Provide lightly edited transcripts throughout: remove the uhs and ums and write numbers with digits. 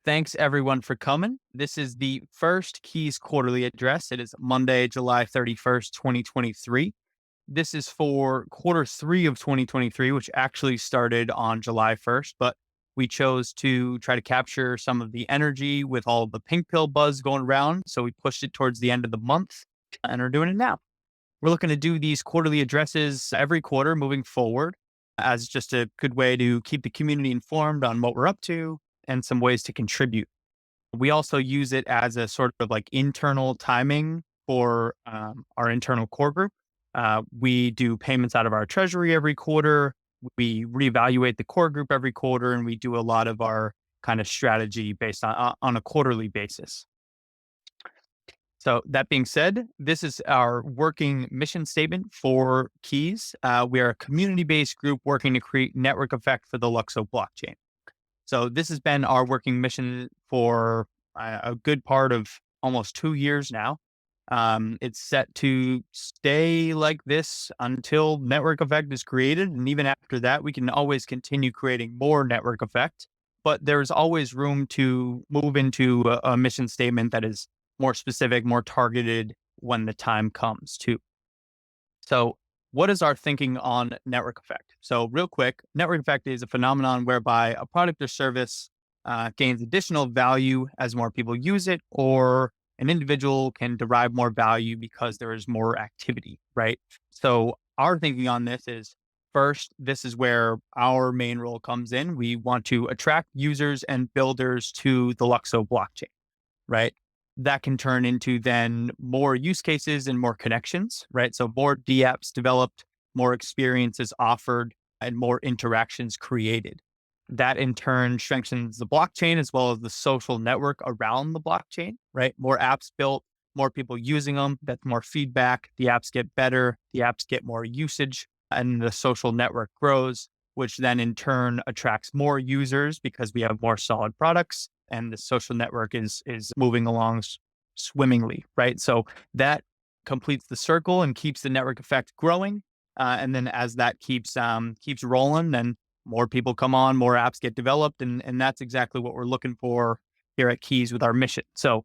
Thanks everyone for coming. This is the first Keys quarterly address. It is Monday, July 31st, 2023. This is for quarter three of 2023, which actually started on July 1st, but we chose to try to capture some of the energy with all of the pink pill buzz going around. So we pushed it towards the end of the month and are doing it now. We're looking to do these quarterly addresses every quarter moving forward as just a good way to keep the community informed on what we're up to and some ways to contribute. We also use it as a sort of like internal timing for our internal core group. We do payments out of our treasury every quarter. We reevaluate the core group every quarter, and we do a lot of our kind of strategy based on a quarterly basis. So that being said, this is our working mission statement for Keys. We are a community-based group working to create network effect for the Luxo blockchain. So this has been our working mission for a good part of almost 2 years now. It's set to stay like this until network effect is created. And even after that, we can always continue creating more network effect. But there's always room to move into a mission statement that is more specific, more targeted when the time comes too. So what is our thinking on network effect? So real quick, network effect is a phenomenon whereby a product or service gains additional value as more people use it, or an individual can derive more value because there is more activity, right? So our thinking on this is, first, this is where our main role comes in. We want to attract users and builders to the Luxo blockchain, right? That can turn into then more use cases and more connections, right? So more dApps developed, more experiences offered, and more interactions created. That in turn strengthens the blockchain as well as the social network around the blockchain, right? More apps built, more people using them, that's more feedback. The apps get better, the apps get more usage, and the social network grows, which then in turn attracts more users because we have more solid products and the social network is moving along swimmingly, right? So that completes the circle and keeps the network effect growing. And then as that keeps rolling, then more people come on, more apps get developed, and that's exactly what we're looking for here at Keys with our mission. So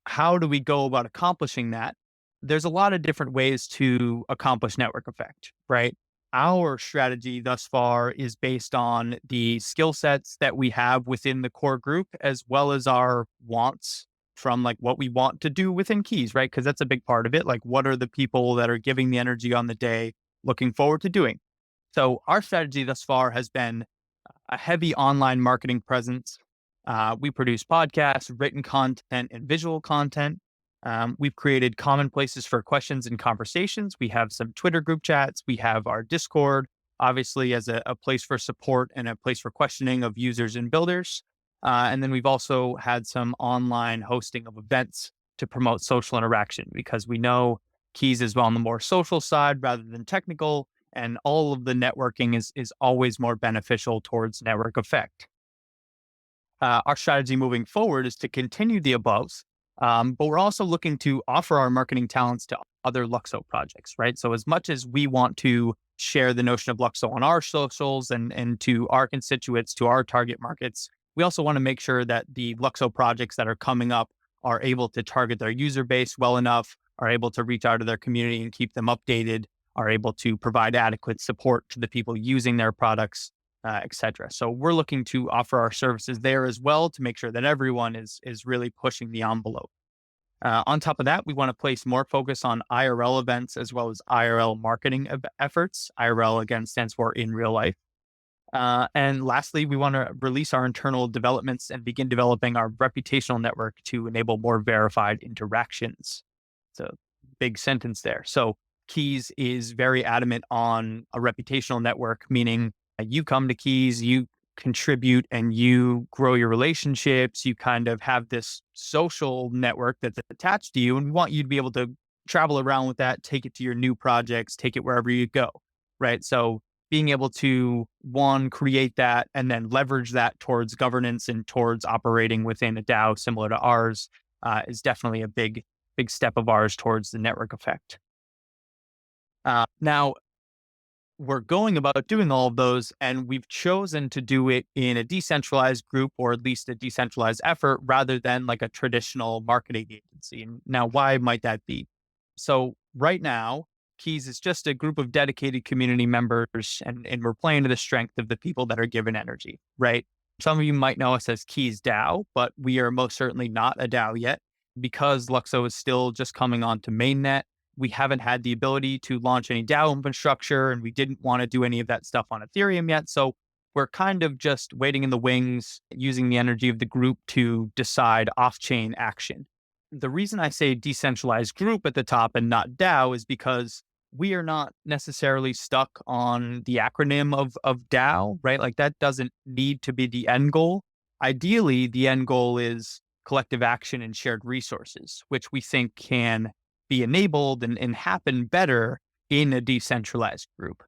how do we go about accomplishing that? There's a lot of different ways to accomplish network effect, right? Our strategy thus far is based on the skill sets that we have within the core group, as well as our wants from like what we want to do within Keys, right? Because that's a big part of it. Like, what are the people that are giving the energy on the day looking forward to doing? So our strategy thus far has been a heavy online marketing presence. We produce podcasts, written content, and visual content. We've created common places for questions and conversations. We have some Twitter group chats. We have our Discord, obviously, as a place for support and a place for questioning of users and builders. And then we've also had some online hosting of events to promote social interaction, because we know Keys is on the more social side rather than technical. And all of the networking is always more beneficial towards network effect. Our strategy moving forward is to continue the above, but we're also looking to offer our marketing talents to other Luxo projects, right? So as much as we want to share the notion of Luxo on our socials and to our constituents, to our target markets, we also want to make sure that the Luxo projects that are coming up are able to target their user base well enough, are able to reach out to their community and keep them updated, are able to provide adequate support to the people using their products, et cetera. So we're looking to offer our services there as well to make sure that everyone is really pushing the envelope. On top of that, we want to place more focus on IRL events as well as IRL marketing efforts. IRL, again, stands for in real life. And lastly, we want to release our internal developments and begin developing our reputational network to enable more verified interactions. It's a big sentence there. So Keys is very adamant on a reputational network, meaning you come to Keys, you contribute and you grow your relationships. You kind of have this social network that's attached to you, and we want you to be able to travel around with that, take it to your new projects, take it wherever you go, right? So being able to, one, create that and then leverage that towards governance and towards operating within a DAO similar to ours is definitely a big step of ours towards the network effect. Now, we're going about doing all of those, and we've chosen to do it in a decentralized group or at least a decentralized effort rather than like a traditional marketing agency. And now, why might that be? So, right now, Keys is just a group of dedicated community members, and we're playing to the strength of the people that are given energy, right? Some of you might know us as Keys DAO, but we are most certainly not a DAO yet because Luxo is still just coming onto mainnet. We haven't had the ability to launch any DAO infrastructure, and we didn't want to do any of that stuff on Ethereum yet. So we're kind of just waiting in the wings, using the energy of the group to decide off chain action. The reason I say decentralized group at the top and not DAO is because we are not necessarily stuck on the acronym of DAO, right? Like that doesn't need to be the end goal. Ideally, the end goal is collective action and shared resources, which we think can be enabled and happen better in a decentralized group,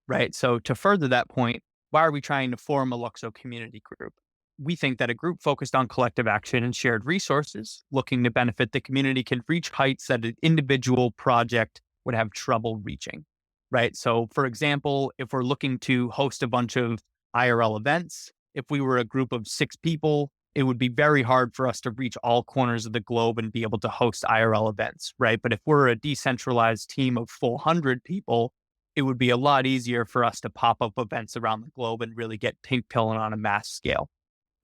right? So to further that point, why are we trying to form a Luxo community group? We think that a group focused on collective action and shared resources, looking to benefit the community, can reach heights that an individual project would have trouble reaching, right? So, for example, if we're looking to host a bunch of IRL events, if we were a group of 6 people, it would be very hard for us to reach all corners of the globe and be able to host IRL events, right? But if we're a decentralized team of 400 people, it would be a lot easier for us to pop up events around the globe and really get pink pilling on a mass scale,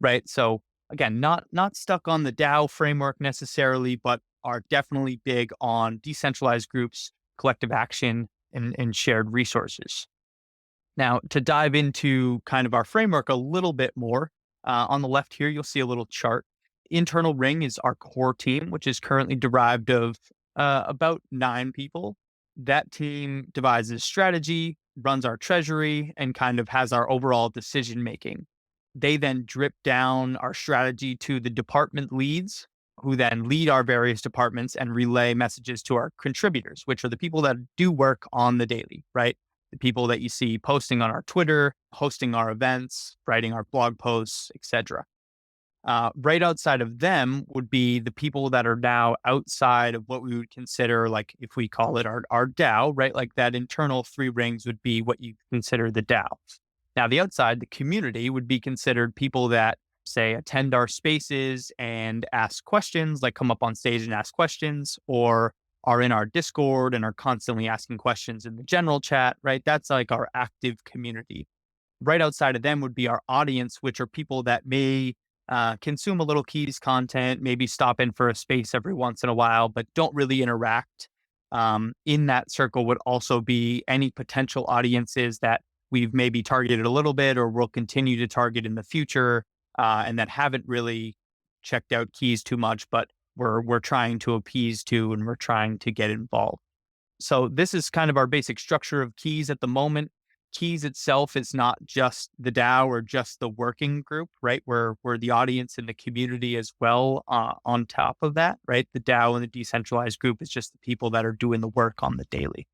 right? So again, not stuck on the DAO framework necessarily, but are definitely big on decentralized groups, collective action, and shared resources. Now, to dive into kind of our framework a little bit more, on the left here, you'll see a little chart. Internal Ring is our core team, which is currently derived of about 9 people. That team devises strategy, runs our treasury, and kind of has our overall decision making. They then drip down our strategy to the department leads, who then lead our various departments and relay messages to our contributors, which are the people that do work on the daily, right? The people that you see posting on our Twitter, hosting our events, writing our blog posts, etc. Right outside of them would be the people that are now outside of what we would consider, like if we call it our DAO, right? Like that internal 3 rings would be what you consider the DAO. Now, the outside, the community, would be considered people that, say, attend our spaces and ask questions, like come up on stage and ask questions, or are in our Discord and are constantly asking questions in the general chat, right? That's like our active community. Right outside of them would be our audience, which are people that may consume a little Keys content, maybe stop in for a space every once in a while, but don't really interact. In that circle would also be any potential audiences that we've maybe targeted a little bit or will continue to target in the future, and that haven't really checked out Keys too much, but we're trying to appease to and we're trying to get involved. So this is kind of our basic structure of Keys at the moment. Keys itself is not just the DAO or just the working group, right? We're the audience and the community as well, on top of that, right? The DAO and the decentralized group is just the people that are doing the work on the daily.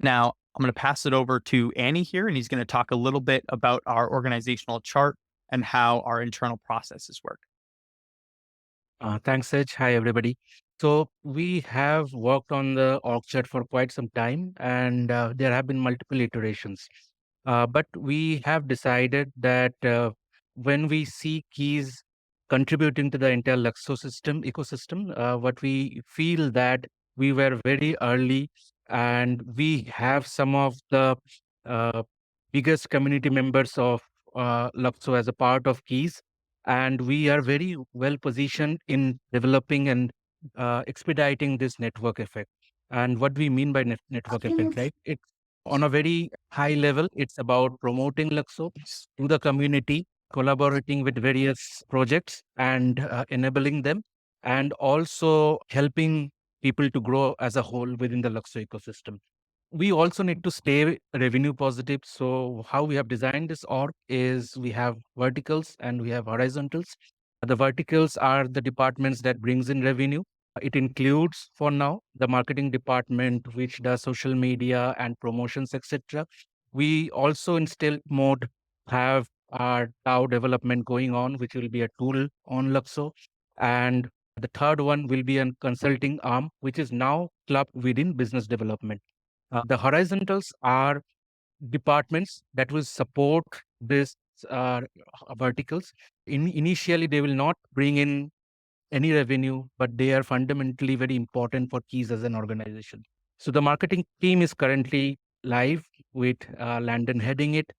Now, I'm going to pass it over to Annie here, and he's going to talk a little bit about our organizational chart and how our internal processes work. Thanks, Edge. Hi, everybody. So we have worked on the org chart for quite some time, and there have been multiple iterations. But we have decided that when we see keys contributing to the entire Luxo system ecosystem, what we feel that we were very early, and we have some of the uh, biggest community members of Luxo as a part of keys, and we are very well positioned in developing and expediting this network effect. And what we mean by network effect, right? It's on a very high level. It's about promoting Luxo to the community, collaborating with various projects and enabling them, and also helping people to grow as a whole within the Luxo ecosystem. We also need to stay revenue positive. So how we have designed this org is we have verticals and we have horizontals. The verticals are the departments that brings in revenue. It includes for now the marketing department, which does social media and promotions, etc. We also in stealth mode have our DAO development going on, which will be a tool on Luxo. And the third one will be a consulting arm, which is now clubbed within business development. The horizontals are departments that will support this uh, verticals. Initially, they will not bring in any revenue, but they are fundamentally very important for Keys as an organization. So the marketing team is currently live with Landon heading it.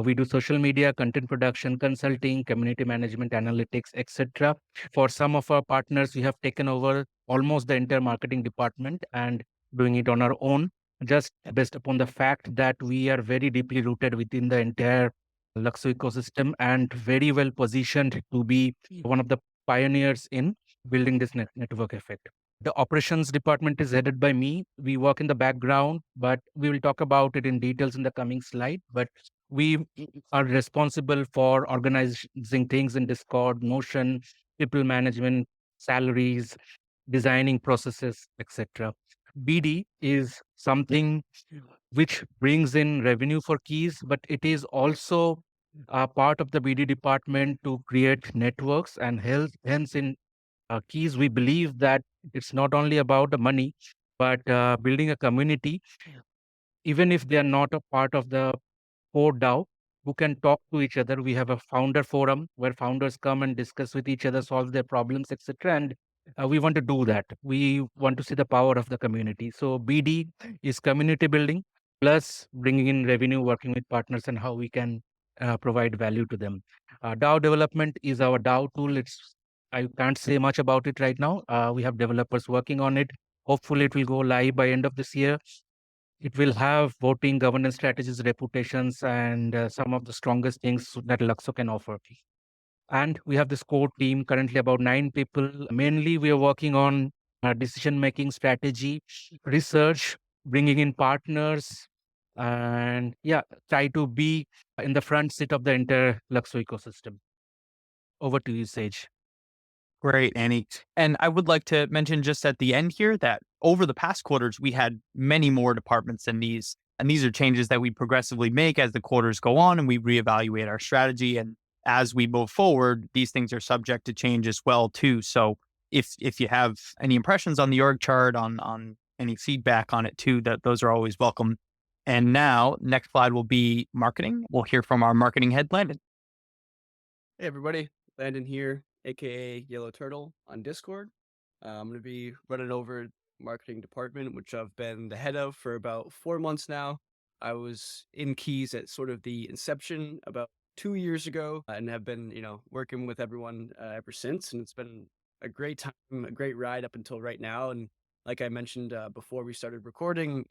We do social media, content production, consulting, community management, analytics, etc. For some of our partners, we have taken over almost the entire marketing department and doing it on our own, just based upon the fact that we are very deeply rooted within the entire Luxo ecosystem and very well positioned to be one of the pioneers in building this network effect. The operations department is headed by me. We work in the background, but we will talk about it in details in the coming slide. But we are responsible for organizing things in Discord, Notion, people management, salaries, designing processes, etc. BD is something which brings in revenue for Keys, but it is also a part of the BD department to create networks and hence in Keys, we believe that it's not only about the money, but building a community, even if they are not a part of the core DAO, who can talk to each other. We have a founder forum where founders come and discuss with each other, solve their problems, etc. And we want to do that. We want to see the power of the community. So BD is community building plus bringing in revenue, working with partners, and how we can provide value to them. DAO development is our DAO tool. I can't say much about it right now. We have developers working on it. Hopefully, it will go live by end of this year. It will have voting, governance strategies, reputations, and some of the strongest things that Luxo can offer. And we have this core team, currently about 9 people. Mainly, we are working on decision-making strategy, research, bringing in partners, and yeah, try to be in the front seat of the entire Luxo ecosystem. Over to you, Sage. Great, Annie. And I would like to mention just at the end here that over the past quarters, we had many more departments than these. And these are changes that we progressively make as the quarters go on and we reevaluate our strategy. And as we move forward, these things are subject to change as well, too. So if you have any impressions on the org chart, on any feedback on it too, that those are always welcome. And now, next slide will be marketing. We'll hear from our marketing head, Landon. Hey everybody, Landon here, aka Yellow Turtle on Discord. I'm going to be running over marketing department, which I've been the head of for about 4 months now. I was in Keys at sort of the inception about 2 years ago and have been, working with everyone ever since. And it's been a great time, a great ride up until right now. And like I mentioned before we started recording,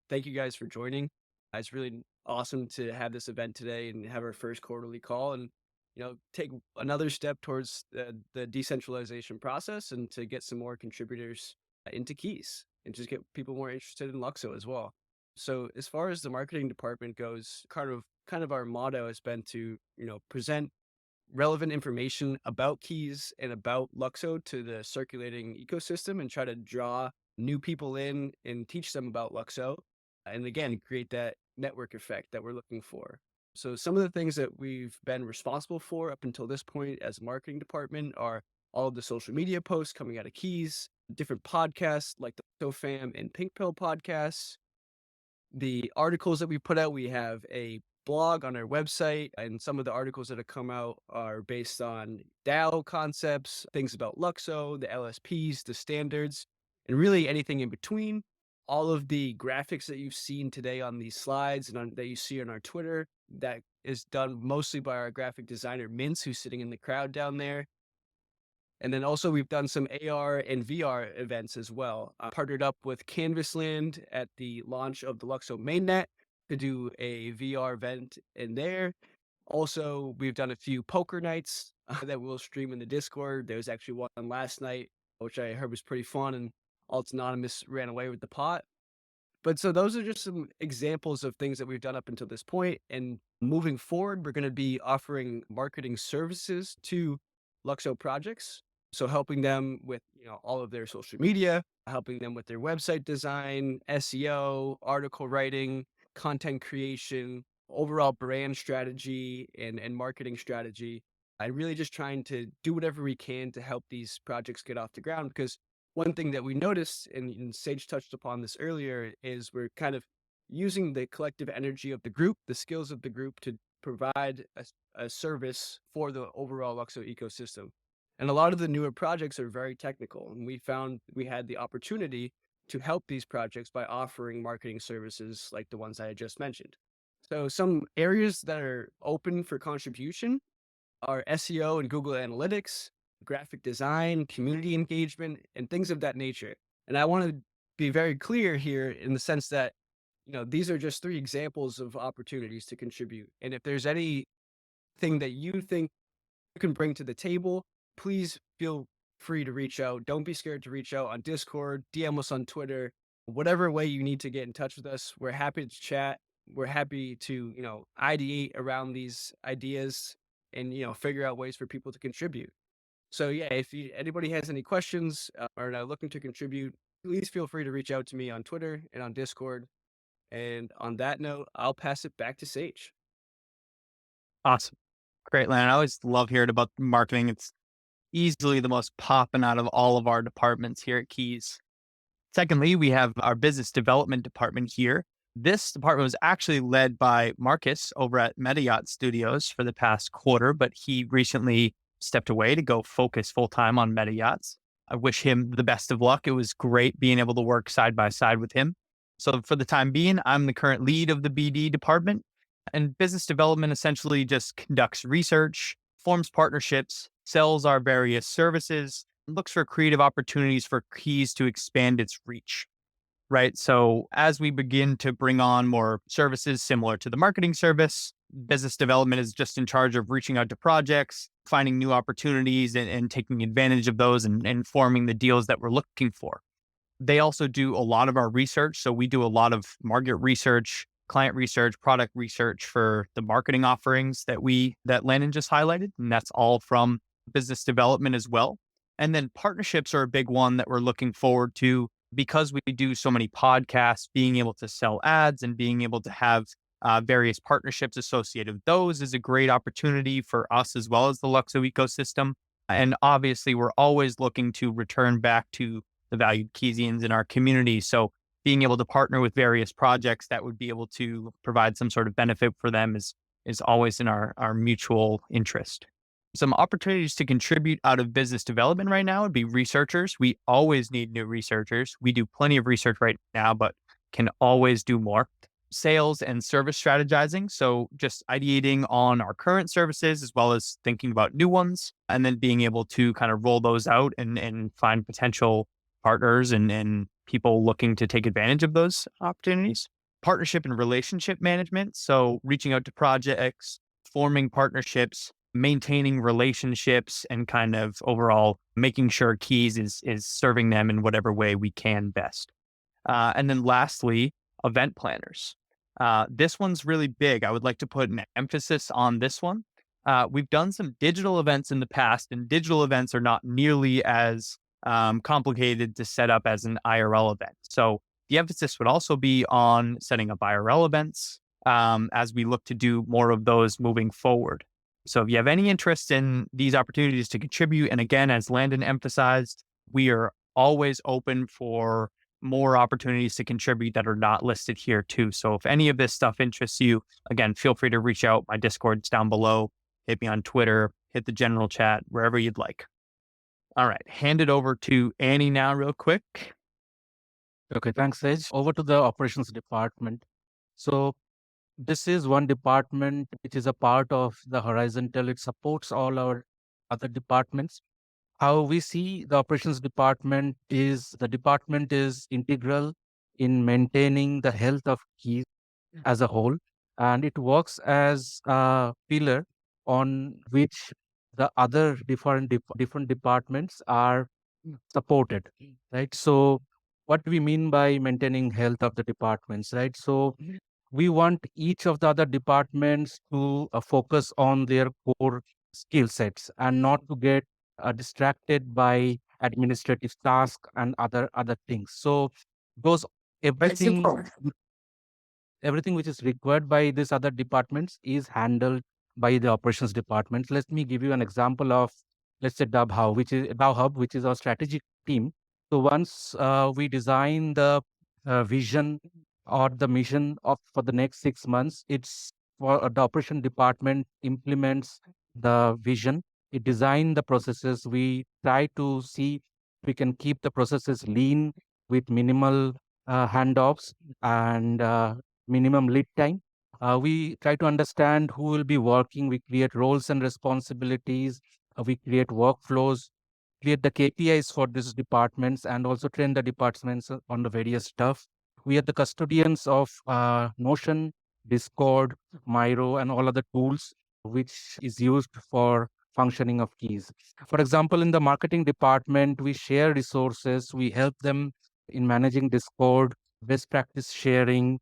thank you guys for joining. It's really awesome to have this event today and have our first quarterly call and take another step towards the decentralization process and to get some more contributors into Keys and just get people more interested in Luxo as well. So as far as the marketing department goes, kind of our motto has been to, present relevant information about Keys and about Luxo to the circulating ecosystem and try to draw new people in and teach them about Luxo. And again, create that network effect that we're looking for. So some of the things that we've been responsible for up until this point as a marketing department are all of the social media posts coming out of Keys, different podcasts like the SoFam and Pink Pill podcasts, the articles that we put out. We have a blog on our website, and some of the articles that have come out are based on DAO concepts, things about Luxo, the LSPs, the standards, and really anything in between. All of the graphics that you've seen today on these slides and that you see on our Twitter, that is done mostly by our graphic designer, Mince, who's sitting in the crowd down there. And then also we've done some AR and VR events as well. I partnered up with Canvasland at the launch of the Luxo mainnet to do a VR event in there. Also, we've done a few poker nights that we'll stream in the Discord. There was actually one last night, which I heard was pretty fun, and Alts Anonymous ran away with the pot. But so those are just some examples of things that we've done up until this point. And moving forward, we're going to be offering marketing services to Luxo projects. So helping them with, all of their social media, helping them with their website design, SEO, article writing, content creation, overall brand strategy and marketing strategy. And really just trying to do whatever we can to help these projects get off the ground, because one thing that we noticed, and Sage touched upon this earlier, is we're kind of using the collective energy of the group, the skills of the group to provide a service for the overall Luxo ecosystem. And a lot of the newer projects are very technical, and we found we had the opportunity to help these projects by offering marketing services like the ones I just mentioned. So some areas that are open for contribution are SEO and Google Analytics, graphic design, community engagement, and things of that nature. And I want to be very clear here in the sense that, these are just three examples of opportunities to contribute. And if there's anything that you think you can bring to the table, please feel free to reach out. Don't be scared to reach out on Discord, DM us on Twitter, whatever way you need to get in touch with us. We're happy to chat. We're happy to, ideate around these ideas and, figure out ways for people to contribute. So yeah, if anybody has any questions or are looking to contribute, please feel free to reach out to me on Twitter and on Discord. And on that note, I'll pass it back to Sage. Awesome. Great, Landon. I always love hearing about marketing. It's easily the most popping out of all of our departments here at Keys. Secondly, we have our business development department here. This department was actually led by Marcus over at MetaYacht Studios for the past quarter, but he recently stepped away to go focus full time on MetaYachts. I wish him the best of luck. It was great being able to work side by side with him. So for the time being, I'm the current lead of the BD department, and business development essentially just conducts research, forms partnerships, sells our various services, looks for creative opportunities for Keys to expand its reach. Right. So as we begin to bring on more services similar to the marketing service, business development is just in charge of reaching out to projects, finding new opportunities and taking advantage of those and forming the deals that we're looking for. They also do a lot of our research. So we do a lot of market research, client research, product research for the marketing offerings that Landon just highlighted. And that's all from business development as well. And then partnerships are a big one that we're looking forward to because we do so many podcasts. Being able to sell ads and being able to have various partnerships associated with those is a great opportunity for us as well as the Luxo ecosystem. And obviously, we're always looking to return back to the valued Keysians in our community. So being able to partner with various projects that would be able to provide some sort of benefit for them is always in our mutual interest. Some opportunities to contribute out of business development right now would be researchers. We always need new researchers. We do plenty of research right now, but can always do more. Sales and service strategizing. So just ideating on our current services as well as thinking about new ones, and then being able to kind of roll those out and find potential partners and people looking to take advantage of those opportunities. Partnership and relationship management. So reaching out to projects, forming partnerships, maintaining relationships, and kind of overall making sure Keys is serving them in whatever way we can best. And then lastly, event planners. This one's really big. I would like to put an emphasis on this one. We've done some digital events in the past, and digital events are not nearly as complicated to set up as an IRL event. So the emphasis would also be on setting up IRL events as we look to do more of those moving forward. So if you have any interest in these opportunities to contribute, and again, as Landon emphasized, we are always open for more opportunities to contribute that are not listed here too. So if any of this stuff interests you, again, feel free to reach out. My Discord's down below. Hit me on Twitter, hit the general chat, wherever you'd like. All right, hand it over to Annie now real quick. Okay, thanks, Sage. Over to the operations department. So this is one department which is a part of the horizontal. It supports all our other departments. How we see the operations department is the department is integral in maintaining the health of Keys as a whole, and it works as a pillar on which the other different departments are supported, right? So what we mean by maintaining health of the departments, right? So we want each of the other departments to focus on their core skill sets and not to get distracted by administrative tasks and other things. So those everything which is required by these other departments is handled by the operations department. Let me give you an example of, let's say, Dub Hub, which is our strategic team. So once we design the vision or the mission of for the next 6 months. It's for the operation department implements the vision. It design the processes. We try to see we can keep the processes lean with minimal handoffs and minimum lead time. We try to understand who will be working. We create roles and responsibilities. We create workflows, create the KPIs for these departments, and also train the departments on the various stuff. We are the custodians of Notion, Discord, Miro, and all other tools which is used for functioning of keys. For example, in the marketing department, we share resources, we help them in managing Discord, best practice sharing,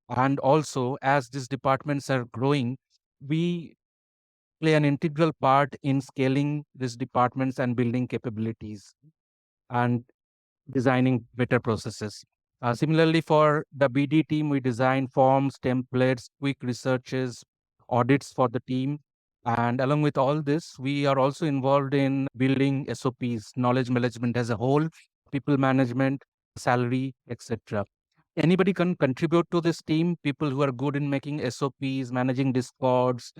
and also as these departments are growing, we play an integral part in scaling these departments and building capabilities and designing better processes. Similarly, for the BD team, we design forms, templates, quick researches, audits for the team. And along with all this, we are also involved in building SOPs, knowledge management as a whole, people management, salary, etc. Anybody can contribute to this team. People who are good in making SOPs, managing Discords,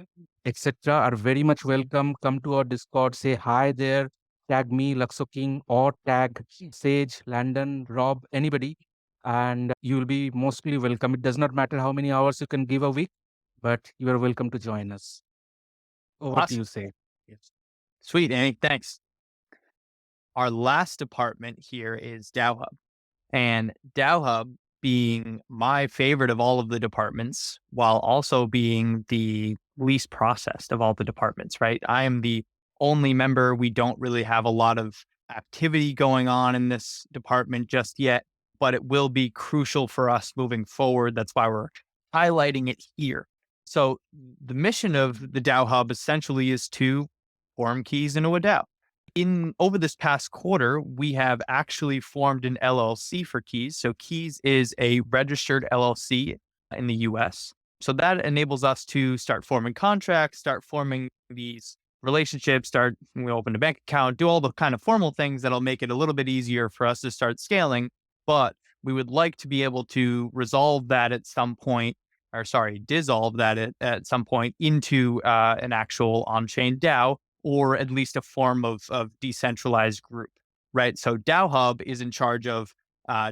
etc., are very much welcome. Come to our Discord, say hi there, tag me, Luxo King, or tag Sage, Landon, Rob, anybody, and you will be mostly welcome. It does not matter how many hours you can give a week, but you are welcome to join us. Over to Awesome. you, Sage. Yes. Sweet, Annie. Thanks. Our last department here is DAO And DAO Hub being my favorite of all of the departments, while also being the least processed of all the departments, right? I am the only member. We don't really have a lot of activity going on in this department just yet, but it will be crucial for us moving forward. That's why we're highlighting it here. So the mission of the DAO Hub essentially is to form keys into a DAO. Over this past quarter, we have actually formed an LLC for Keys. So Keys is a registered LLC in the US. So that enables us to start forming contracts, start forming these relationships, we open a bank account, do all the kind of formal things that'll make it a little bit easier for us to start scaling. But we would like to be able to resolve that at some point, or sorry, dissolve that at some point into an actual on-chain DAO, or at least a form of decentralized group, right? So DAO Hub is in charge of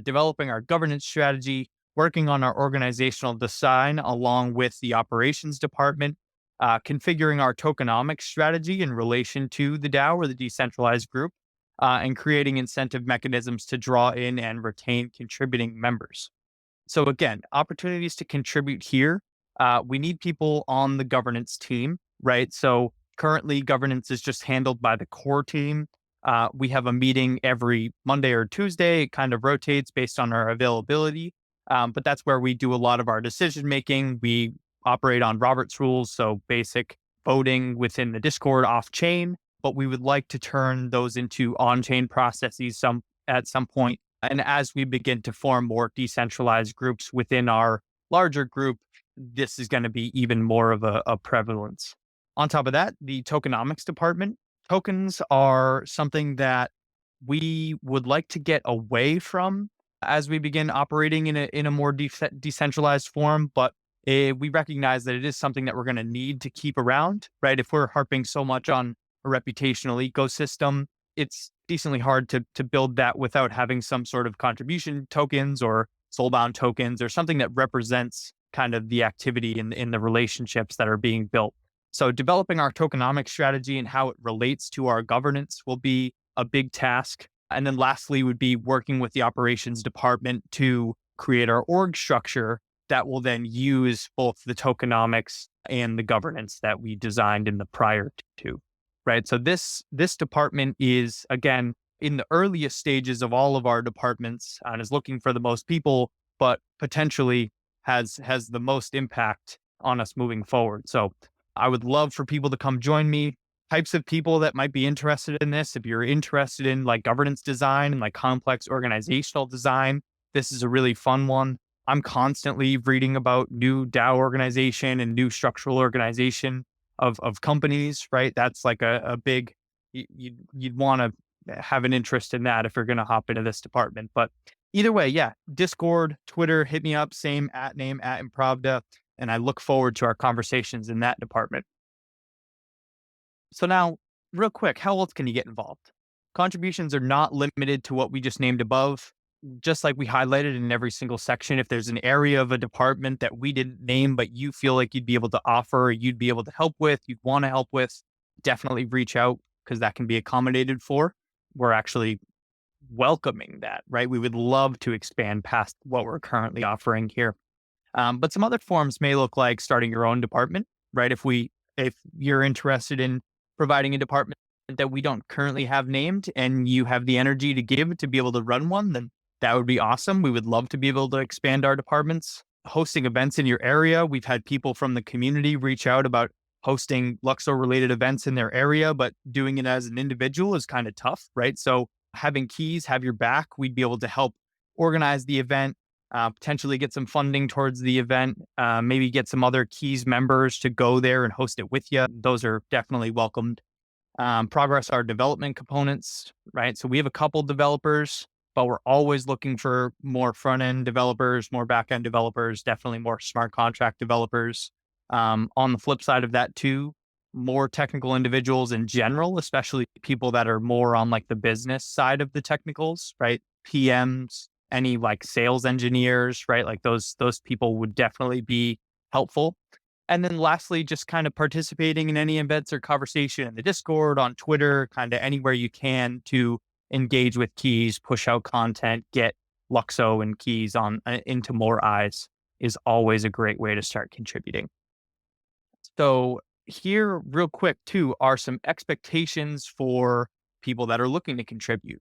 developing our governance strategy, working on our organizational design along with the operations department, configuring our tokenomics strategy in relation to the DAO or the decentralized group, and creating incentive mechanisms to draw in and retain contributing members. So again, opportunities to contribute here. We need people on the governance team, right? So currently, governance is just handled by the core team. We have a meeting every Monday or Tuesday. It kind of rotates based on our availability, but that's where we do a lot of our decision making. We operate on Robert's rules, so basic voting within the Discord off chain, but we would like to turn those into on chain processes at some point. And as we begin to form more decentralized groups within our larger group, this is going to be even more of a prevalence. On top of that, the tokenomics department, tokens are something that we would like to get away from as we begin operating in a more decentralized form, but we recognize that it is something that we're going to need to keep around, right? If we're harping so much on a reputational ecosystem, it's decently hard to build that without having some sort of contribution tokens or soulbound tokens or something that represents kind of the activity in the relationships that are being built. So developing our tokenomics strategy and how it relates to our governance will be a big task. And then lastly would be working with the operations department to create our org structure that will then use both the tokenomics and the governance that we designed in the prior two, right? So this department is, again, in the earliest stages of all of our departments and is looking for the most people, but potentially has the most impact on us moving forward. So I would love for people to come join me. Types of people that might be interested in this. If you're interested in like governance design and like complex organizational design, this is a really fun one. I'm constantly reading about new DAO organization and new structural organization of companies, right? That's like a big, you'd want to have an interest in that if you're going to hop into this department. But Either way, yeah, Discord, Twitter, hit me up, same at name at Impravda, and I look forward to our conversations in that department. So now, real quick, how else can you get involved? Contributions are not limited to what we just named above. Just like we highlighted in every single section, if there's an area of a department that we didn't name, but you feel like you'd be able to offer, you'd be able to help with, you'd want to help with, definitely reach out because that can be accommodated for. We're actually welcoming that, right? We would love to expand past what we're currently offering here. But some other forms may look like starting your own department, right? If you're interested in providing a department that we don't currently have named and you have the energy to give to be able to run one, then that would be awesome. We would love to be able to expand our departments. Hosting events in your area. We've had people from the community reach out about hosting Luxo related events in their area, but doing it as an individual is kind of tough, right? So having Keys have your back, we'd be able to help organize the event, potentially get some funding towards the event, maybe get some other Keys members to go there and host it with you. Those are definitely welcomed. Progress our development components, right? So we have a couple developers, but we're always looking for more front end developers, more back end developers, definitely more smart contract developers. On the flip side of that, too, more technical individuals in general, especially people that are more on like the business side of the technicals, right? PMs, any like sales engineers, right? Like those people would definitely be helpful. And then lastly, just kind of participating in any events or conversation in the Discord, on Twitter, kind of anywhere you can to engage with Keys, push out content, get Luxo and Keys on into more eyes is always a great way to start contributing. So here, real quick, too, are some expectations for people that are looking to contribute,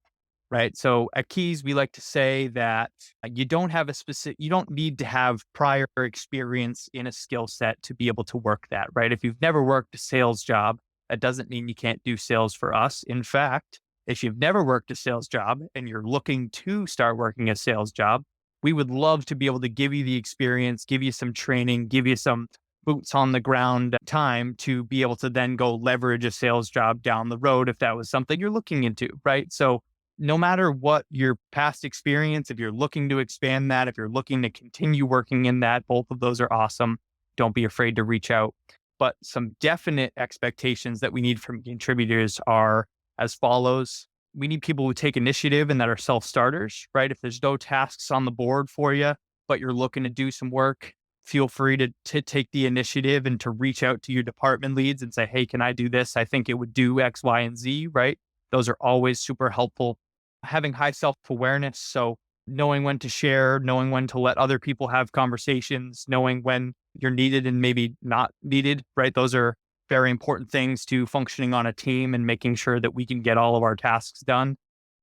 right? So at Keys, we like to say that you don't have you don't need to have prior experience in a skill set to be able to work that, right? If you've never worked a sales job, that doesn't mean you can't do sales for us. In fact, if you've never worked a sales job and you're looking to start working a sales job, we would love to be able to give you the experience, give you some training, give you some boots on the ground time to be able to then go leverage a sales job down the road if that was something you're looking into, right? So no matter what your past experience, if you're looking to expand that, if you're looking to continue working in that, both of those are awesome. Don't be afraid to reach out. But some definite expectations that we need from contributors are as follows. We need people who take initiative and that are self-starters, right? If there's no tasks on the board for you, but you're looking to do some work, feel free to take the initiative and to reach out to your department leads and say, hey, can I do this? I think it would do X, Y, and Z, right? Those are always super helpful. Having high self-awareness. So knowing when to share, knowing when to let other people have conversations, knowing when you're needed and maybe not needed, right? Those are very important things to functioning on a team and making sure that we can get all of our tasks done.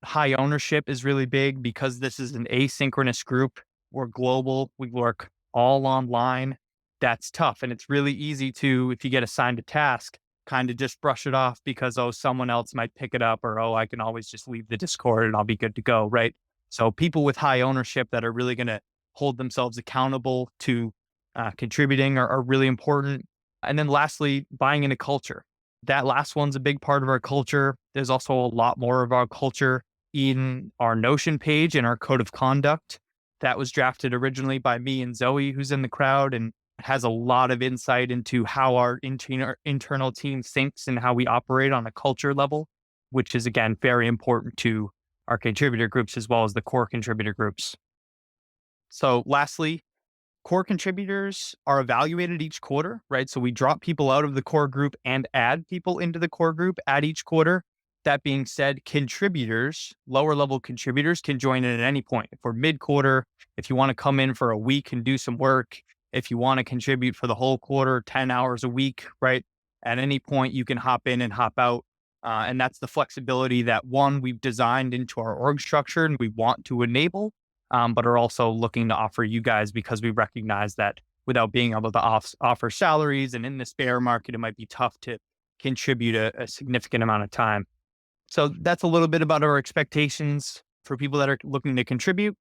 High ownership is really big because this is an asynchronous group. We're global. We work all online. That's tough. And it's really easy to, if you get assigned a task, kind of just brush it off because, oh, someone else might pick it up, or, oh, I can always just leave the Discord and I'll be good to go, right? So people with high ownership that are really going to hold themselves accountable to contributing are really important. And then lastly, buying into culture. That last one's a big part of our culture. There's also a lot more of our culture in our Notion page and our code of conduct. That was drafted originally by me and Zoe, who's in the crowd, and has a lot of insight into how our internal team thinks and how we operate on a culture level, which is, again, very important to our contributor groups as well as the core contributor groups. So lastly, core contributors are evaluated each quarter, right? So we drop people out of the core group and add people into the core group at each quarter. That being said, contributors, lower level contributors can join in at any point. If we're mid-quarter, if you want to come in for a week and do some work, if you want to contribute for the whole quarter, 10 hours a week, right? At any point, you can hop in and hop out. And that's the flexibility that, one, we've designed into our org structure and we want to enable, but are also looking to offer you guys because we recognize that without being able to offer salaries and in this bear market, it might be tough to contribute a significant amount of time. So that's a little bit about our expectations for people that are looking to contribute.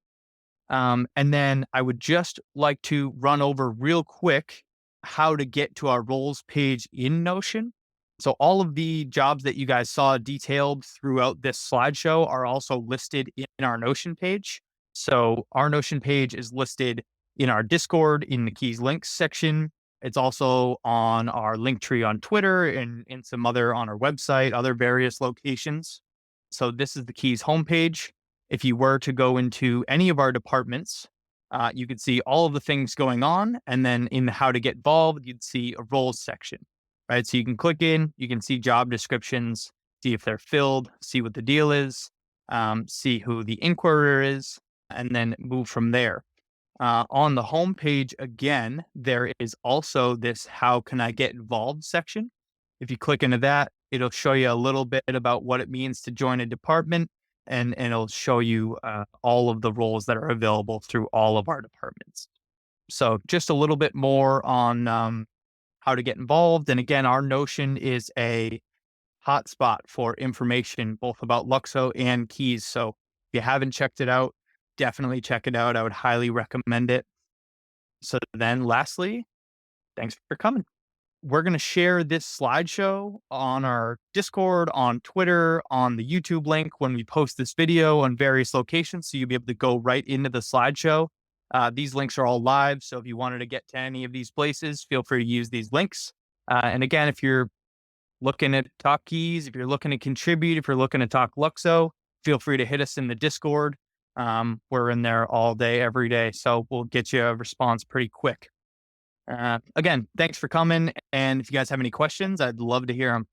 And then I would just like to run over real quick how to get to our roles page in Notion. So all of the jobs that you guys saw detailed throughout this slideshow are also listed in our Notion page. So our Notion page is listed in our Discord in the keys links section. It's also on our link tree on Twitter and some other on our website, other various locations. So this is the keys homepage. If you were to go into any of our departments, you could see all of the things going on. And then in the how to get involved, you'd see a roles section, right? So you can click in, you can see job descriptions, see if they're filled, see what the deal is, see who the inquirer is, and then move from there. On the homepage, again, there is also this how can I get involved section. If you click into that, it'll show you a little bit about what it means to join a department, and it'll show you all of the roles that are available through all of our departments. So just a little bit more on how to get involved. And again, our Notion is a hotspot for information both about Luxo and Keys. So if you haven't checked it out, definitely check it out. I would highly recommend it. So then lastly, thanks for coming. We're going to share this slideshow on our Discord, on Twitter, on the YouTube link when we post this video on various locations. So you'll be able to go right into the slideshow. These links are all live. So if you wanted to get to any of these places, feel free to use these links. And again, if you're looking at talk keys, if you're looking to contribute, if you're looking to talk Luxo, feel free to hit us in the Discord. We're in there all day, every day. So we'll get you a response pretty quick. Again, thanks for coming. And if you guys have any questions, I'd love to hear them.